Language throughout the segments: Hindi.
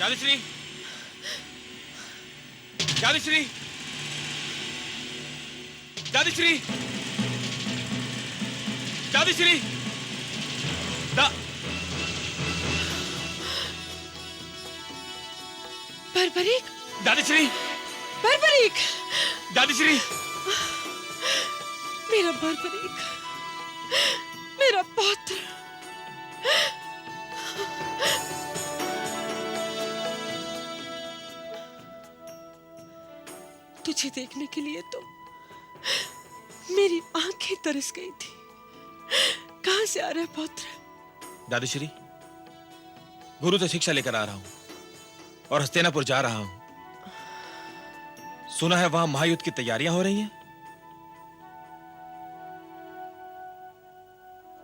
दादीश्री, दादीश्री, दादीश्री, दादीश्री, बर्बरीक, दादीश्री, बर्बरीक, दादीश्री, मेरा बर्बरीक, मेरा पुत्र। तुझे देखने के लिए तो मेरी आंखें तरस गई थी। कहां से आ रहा है पुत्र? दादीश्री, गुरु से शिक्षा लेकर आ रहा हूं और हस्तिनापुर जा रहा हूं। सुना है वहां महायुद्ध की तैयारियां हो रही हैं।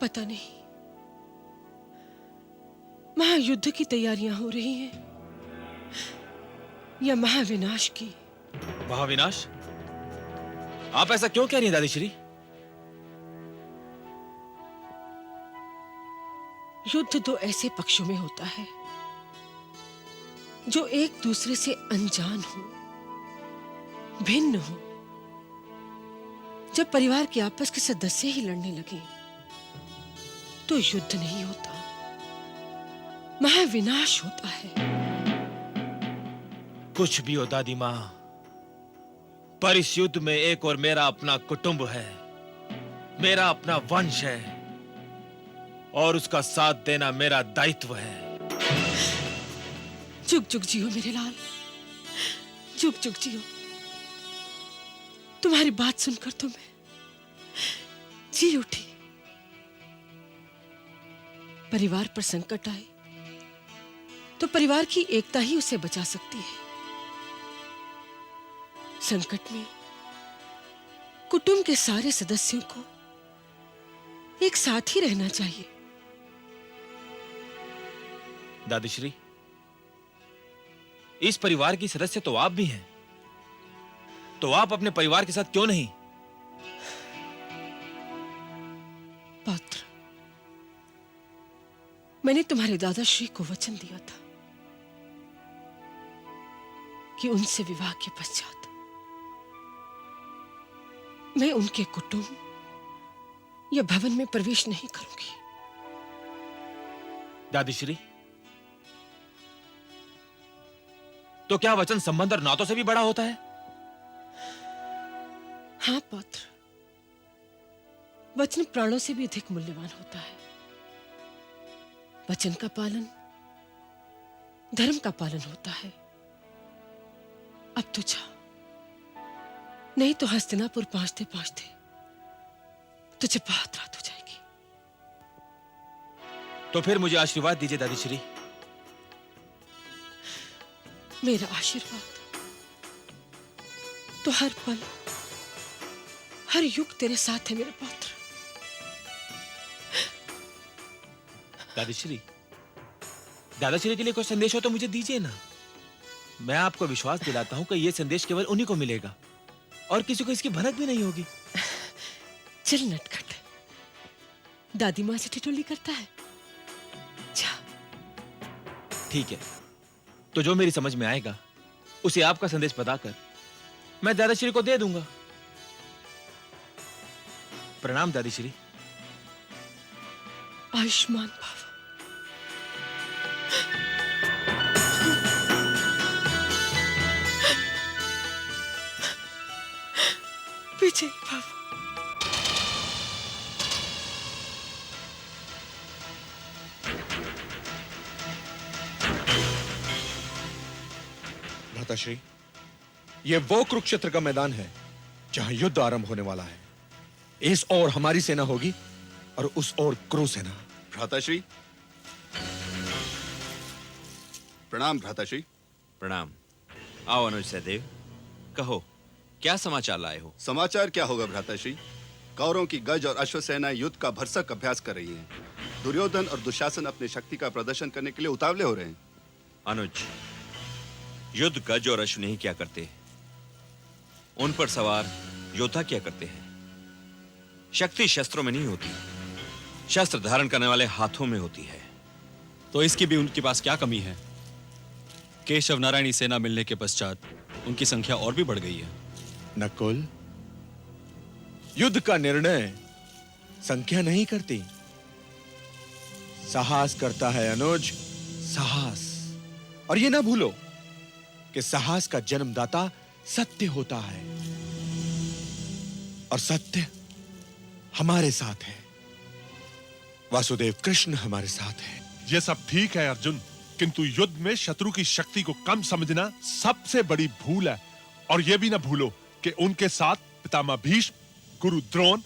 पता नहीं, महायुद्ध की तैयारियां हो रही हैं या महाविनाश की। महाविनाश? आप ऐसा क्यों कह रही हैं दादीश्री? युद्ध तो ऐसे पक्षों में होता है जो एक दूसरे से अनजान हो, भिन्न हो। जब परिवार के आपस के सदस्य ही लड़ने लगे तो युद्ध नहीं होता, महाविनाश होता है। कुछ भी हो दादी मां, पर इस युद्ध में एक और मेरा अपना कुटुंब है, मेरा अपना वंश है और उसका साथ देना मेरा दायित्व है। जुग जुग जियो मेरे लाल, जुग जुग जियो। तुम्हारी बात सुनकर तो मैं जी उठी। परिवार पर संकट आए तो परिवार की एकता ही उसे बचा सकती है। संकट में कुटुंब के सारे सदस्यों को एक साथ ही रहना चाहिए। दादीश्री, इस परिवार की सदस्य तो आप भी हैं, तो आप अपने परिवार के साथ क्यों नहीं? पुत्र, मैंने तुम्हारे दादाश्री को वचन दिया था कि उनसे विवाह के पश्चात मैं उनके कुटुंब या भवन में प्रवेश नहीं करूंगी। दादीश्री, तो क्या वचन संबंध और नातों से भी बड़ा होता है? हाँ पुत्र, वचन प्राणों से भी अधिक मूल्यवान होता है। वचन का पालन धर्म का पालन होता है। अब तो जा, नहीं तो हस्तिनापुर पहुंचते पहुंचते तुझे बहुत रात हो जाएगी। तो फिर मुझे आशीर्वाद दीजिए दादीश्री। मेरा आशीर्वाद तो हर पल हर युग तेरे साथ है मेरे पुत्र। दादीश्री, दादाश्री के लिए कोई संदेश हो तो मुझे दीजिए ना। मैं आपको विश्वास दिलाता हूं कि यह संदेश केवल उन्हीं को मिलेगा और किसी को इसकी भनक भी नहीं होगी। चल नटखट, दादी मां से ठिठोली करता है। जा। ठीक है, तो जो मेरी समझ में आएगा उसे आपका संदेश बताकर मैं दादाश्री को दे दूंगा। प्रणाम दादीश्री। आयुष्मान भव। विजय भव। भ्राताश्री, यह वो कुरुक्षेत्र का मैदान है जहां युद्ध आरंभ होने वाला है। इस ओर हमारी सेना होगी और उस ओर क्रू सेना। भ्राताश्री, प्रणाम भ्राताश्री। प्रणाम। आओ अनुज सहदेव, कहो क्या समाचार लाए हो? समाचार क्या होगा भ्राताश्री, कौरवों की गज और अश्वसेना युद्ध का भरसक अभ्यास कर रही है। दुर्योधन और दुशासन अपनी शक्ति का प्रदर्शन करने के लिए उतावले हो रहे हैं। अनुज, युद्ध गज और अश्व नहीं क्या करते, उन पर सवार योद्धा क्या करते हैं। शक्ति शस्त्रों में नहीं होती, शस्त्र धारण करने वाले हाथों में होती है। तो इसकी भी उनके पास क्या कमी है? केशव नारायणी सेना मिलने के पश्चात उनकी संख्या और भी बढ़ गई है। नकुल, युद्ध का निर्णय संख्या नहीं करती, साहस करता है अनुज, साहस। और ये ना भूलो कि साहस का जन्मदाता सत्य होता है, और सत्य हमारे साथ है। वासुदेव कृष्ण हमारे साथ है। ये सब ठीक है अर्जुन, किंतु युद्ध में शत्रु की शक्ति को कम समझना सबसे बड़ी भूल है। और यह भी ना भूलो कि उनके साथ पितामह भीष्म, गुरु द्रोण,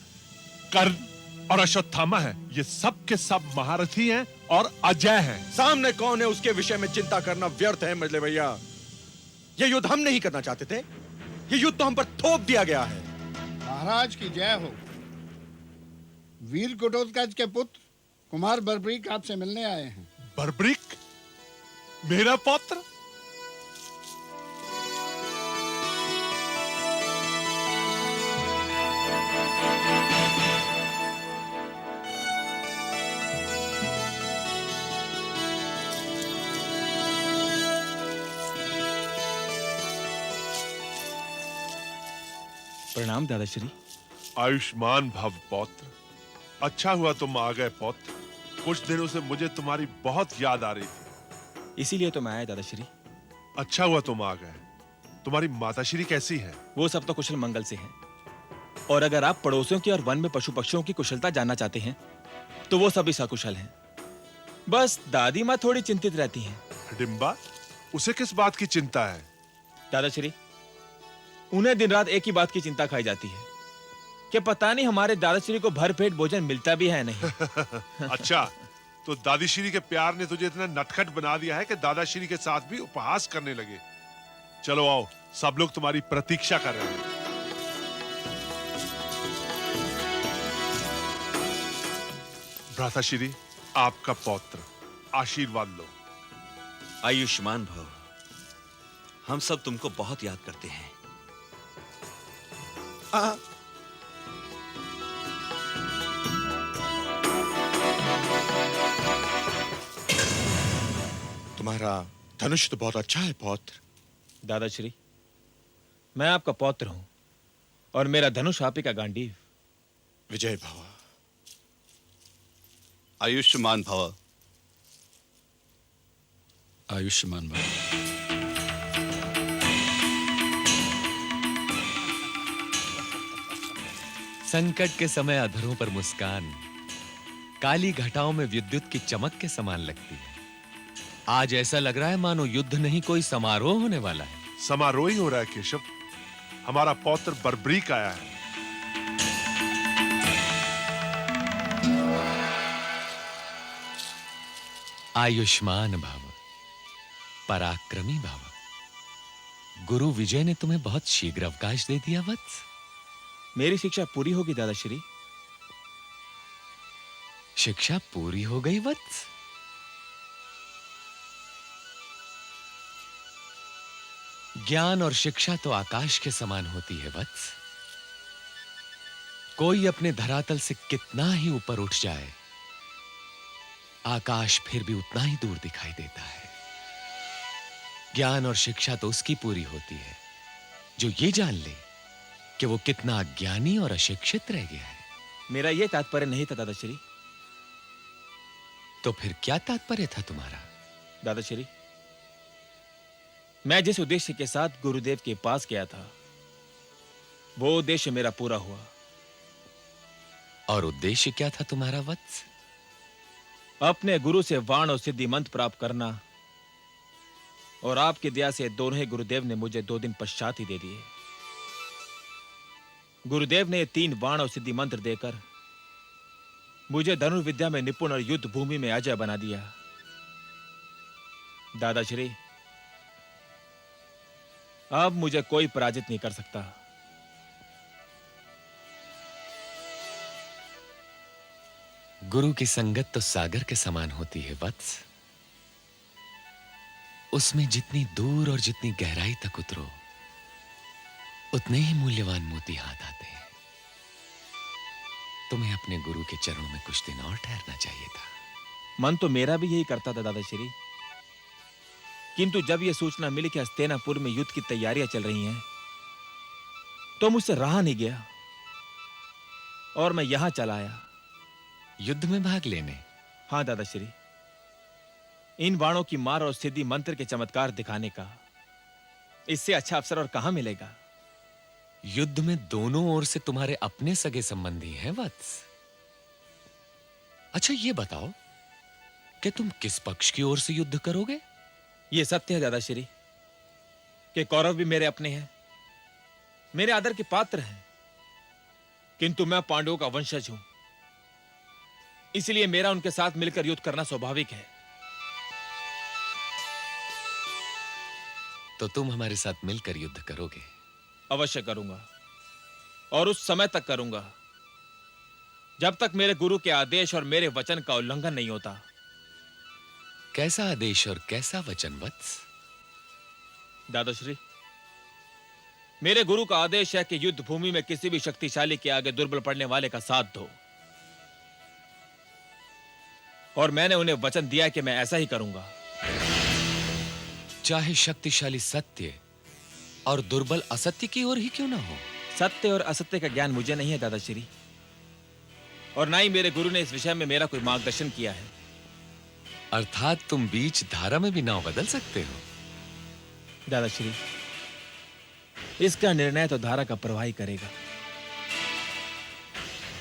कर्ण और अश्वत्थामा है। ये सब के सब महारथी हैं और अजय हैं। सामने कौन है उसके विषय में चिंता करना व्यर्थ है मजले भैया। ये युद्ध हम नहीं करना चाहते थे, ये युद्ध तो हम पर थोप दिया गया है। महाराज की जय हो। वीर घटोत्कच के पुत्र कुमार बर्बरीक आपसे मिलने आए हैं। बर्बरीक, मेरा पुत्र? प्रणाम दादाश्री। आयुष्मान भव पौत्र। अच्छा हुआ तुम आ गए पौत्र। कुछ दिनों से मुझे तुम्हारी बहुत याद आ रही थी। इसीलिए तो मैं आया दादाश्री। अच्छा हुआ तुम आ गए। तुम्हारी माताश्री कैसी है? वो सब तो कुशल मंगल से हैं। और अगर आप पड़ोसियों की और वन में पशु पक्षियों की कुशलता जानना चाहते हैं तो वो सभी सकुशल हैं। बस दादी माँ थोड़ी चिंतित रहती हैं। डिम्बा, उसे किस बात की चिंता है? दादाश्री, उन्हें दिन रात एक ही बात की चिंता खाई जाती है कि पता नहीं हमारे दादाश्री को भरपेट भोजन मिलता भी है नहीं। अच्छा, तो दादीश्री के प्यार ने तुझे इतना नटखट बना दिया है कि दादाश्री के साथ भी उपहास करने लगे। चलो आओ, सब लोग तुम्हारी प्रतीक्षा कर रहे हैं। भ्राताश्री, आपका पौत्र, आशीर्वाद लो। आयुष्मान भव। हम सब तुमको बहुत याद करते हैं। तुम्हारा धनुष तो बहुत अच्छा है पौत्र। दादाश्री, मैं आपका पौत्र हूं और मेरा धनुष आप ही का गांडीव। विजय भव। आयुष्मान भव। आयुष्मान भव। संकट के समय अधरों पर मुस्कान काली घटाओं में विद्युत की चमक के समान लगती है। आज ऐसा लग रहा है मानो युद्ध नहीं कोई समारोह होने वाला है। समारोह ही हो रहा है केशव। हमारा पौत्र बर्बरीक आया है। आयुष्मान भव, पराक्रमी भव। गुरु विजय ने तुम्हें बहुत शीघ्र अवकाश दे दिया वत्स। मेरी शिक्षा पूरी होगी दादाश्री। शिक्षा पूरी हो गई वत्स? ज्ञान और शिक्षा तो आकाश के समान होती है वत्स। कोई अपने धरातल से कितना ही ऊपर उठ जाए, आकाश फिर भी उतना ही दूर दिखाई देता है। ज्ञान और शिक्षा तो उसकी पूरी होती है जो ये जान ले कि वो कितना अज्ञानी और अशिक्षित रह गया है। मेरा यह तात्पर्य नहीं था दादाश्री। तो फिर क्या तात्पर्य था तुम्हारा? दादाश्री, मैं जिस उद्देश्य के साथ गुरुदेव के पास गया था वो उद्देश्य मेरा पूरा हुआ। और उद्देश्य क्या था तुम्हारा वत्स? अपने गुरु से वाण और सिद्धि मंत्र प्राप्त करना, और आपकी दया से दोनों ही गुरुदेव ने मुझे 2 दिन पश्चात ही दे दिए। गुरुदेव ने 3 वाण और सिद्धि मंत्र देकर मुझे धनुर्विद्या में निपुण और युद्ध भूमि में अजय बना दिया। दादाश्री, अब मुझे कोई पराजित नहीं कर सकता। गुरु की संगत तो सागर के समान होती है वत्स। उसमें जितनी दूर और जितनी गहराई तक उतरो उतने ही मूल्यवान मोती हाथ आते हैं। तुम्हें अपने गुरु के चरणों में कुछ दिन और ठहरना चाहिए था। मन तो मेरा भी यही करता था दादाश्री, किंतु जब यह सूचना मिली कि हस्तिनापुर में युद्ध की तैयारियां चल रही हैं, तो मुझसे रहा नहीं गया और मैं यहां चला आया। युद्ध में भाग लेने? हाँ दादाश्री, इन बाणों की मार और सिद्धि मंत्र के चमत्कार दिखाने का इससे अच्छा अवसर और कहां मिलेगा। युद्ध में दोनों ओर से तुम्हारे अपने सगे संबंधी हैं वत्स। अच्छा ये बताओ कि तुम किस पक्ष की ओर से युद्ध करोगे? यह सत्य है दादाश्री कि कौरव भी मेरे अपने हैं, मेरे आदर के पात्र हैं, किंतु मैं पांडवों का वंशज हूं, इसलिए मेरा उनके साथ मिलकर युद्ध करना स्वाभाविक है। तो तुम हमारे साथ मिलकर युद्ध करोगे? अवश्य करूंगा, और उस समय तक करूंगा जब तक मेरे गुरु के आदेश और मेरे वचन का उल्लंघन नहीं होता। कैसा आदेश और कैसा वचन वत्स? दादाश्री, मेरे गुरु का आदेश है कि युद्ध भूमि में किसी भी शक्तिशाली के आगे दुर्बल पड़ने वाले का साथ दो, और मैंने उन्हें वचन दिया कि मैं ऐसा ही करूंगा। चाहे शक्तिशाली सत्य और दुर्बल असत्य की ओर ही क्यों ना हो। सत्य और असत्य का ज्ञान मुझे नहीं है दादाश्री, और ना ही मेरे गुरु ने इस विषय में मेरा कोई मार्गदर्शन किया है। अर्थात तुम बीच धारा में भी नाव बदल सकते हो। दादाश्री, इसका निर्णय तो धारा का प्रवाह ही करेगा।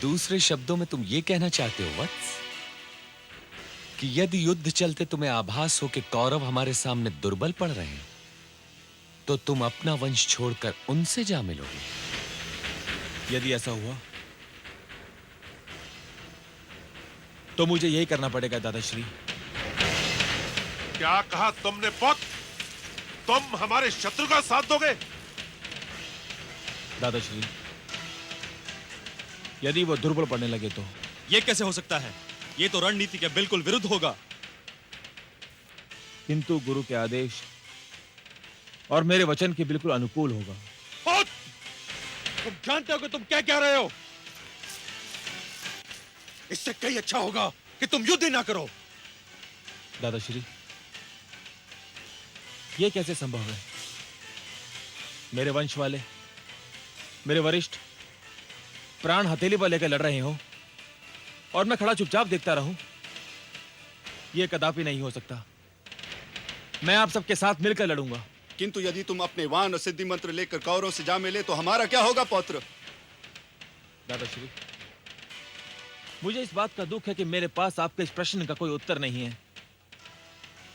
दूसरे शब्दों में तुम ये कहना चाहते हो वत्स कि यदि युद्ध चलते तुम्हें आभास हो कि कौरव हमारे सामने दुर्बल पड़ रहे हैं, तो तुम अपना वंश छोड़कर उनसे जा मिलोगे। यदि ऐसा हुआ तो मुझे यही करना पड़ेगा दादाश्री। क्या कहा तुमने पुत्र? तुम हमारे शत्रु का साथ दोगे? दादाश्री, यदि वो दुर्बल पड़ने लगे तो? यह कैसे हो सकता है? यह तो रणनीति के बिल्कुल विरुद्ध होगा। किंतु गुरु के आदेश और मेरे वचन के बिल्कुल अनुकूल होगा। पुत्र, तुम जानते हो कि तुम क्या कह रहे हो? इससे कहीं अच्छा होगा कि तुम युद्ध ही ना करो। दादाश्री, यह कैसे संभव है? मेरे वंश वाले, मेरे वरिष्ठ प्राण हथेली पर लेकर लड़ रहे हो और मैं खड़ा चुपचाप देखता रहूं? यह कदापि नहीं हो सकता। मैं आप सबके साथ मिलकर लड़ूंगा। किंतु यदि तुम अपने वान और सिद्धि मंत्र लेकर कौरवों से जा मिले तो हमारा क्या होगा पौत्र? दादाश्री, मुझे इस बात का दुख है कि मेरे पास आपके इस प्रश्न का कोई उत्तर नहीं है,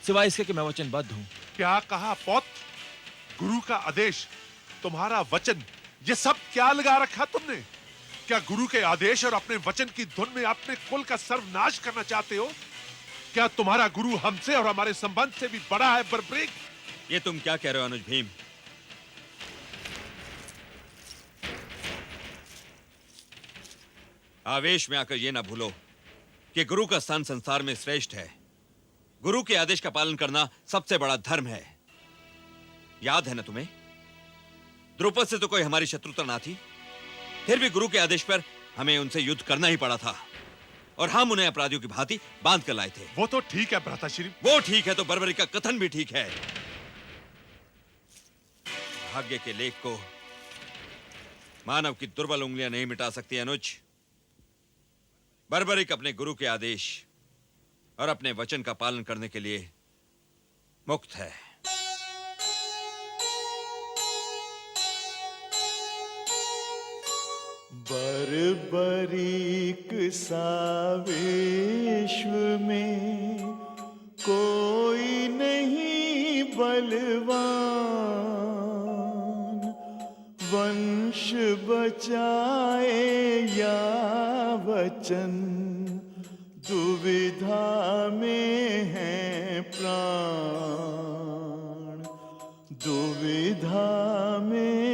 सिवाय इसके कि मैं वचनबद्ध हूं। क्या कहा पौत्र? गुरु का आदेश, तुम्हारा वचन, ये सब क्या लगा रखा तुमने? क्या गुरु के आदेश और अपने वचन की धुन में अपने कुल का सर्वनाश करना चाहते हो? क्या तुम्हारा गुरु हमसे और हमारे संबंध से भी बड़ा है बर्बरीक? ये तुम क्या कह रहे हो अनुज भीम? आवेश में आकर यह ना भूलो कि गुरु का स्थान संसार में श्रेष्ठ है। गुरु के आदेश का पालन करना सबसे बड़ा धर्म है। याद है ना तुम्हें? द्रुपद से तो कोई हमारी शत्रुता ना थी, फिर भी गुरु के आदेश पर हमें उनसे युद्ध करना ही पड़ा था, और हम उन्हें अपराधियों की भांति बांध कर लाए थे। वो तो ठीक है भ्राताश्री। वो ठीक है तो बर्बरी का कथन भी ठीक है। भाग्य के लेख को मानव की दुर्बल उंगलियां नहीं मिटा सकती अनुज। बर्बरिक अपने गुरु के आदेश और अपने वचन का पालन करने के लिए मुक्त है। बर्बरीक सा विश्व में कोई नहीं बलवान, वंश बचाए या वचन, दुविधा में है प्राण, दुविधा में